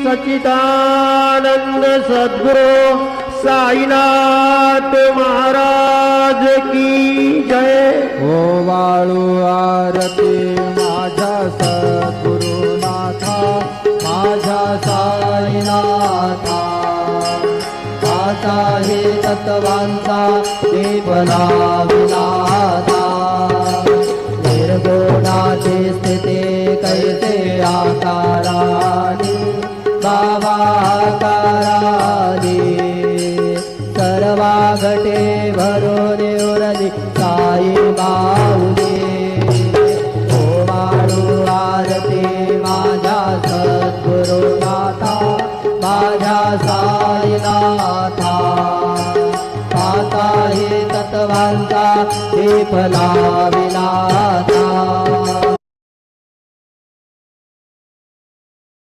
सच्चिदानंद सद्गुरु साईनाथ महाराज की जय। ओ वाळू आरती माझ्या सद्गुरुनाथा, माझ्या साईनाथा, आता हे तत्वांचा देवला विनाथा, निर्गुणाची स्थिती कैसे आकारानी बाबा आकारानी, सर्वा घटे भरून उरली साई माऊली। ओ वाळू आरती माझ्या सद्गुरुनाथा, माझ्या साईनाथा, आता हे तत्वांचा विफला विनाथा।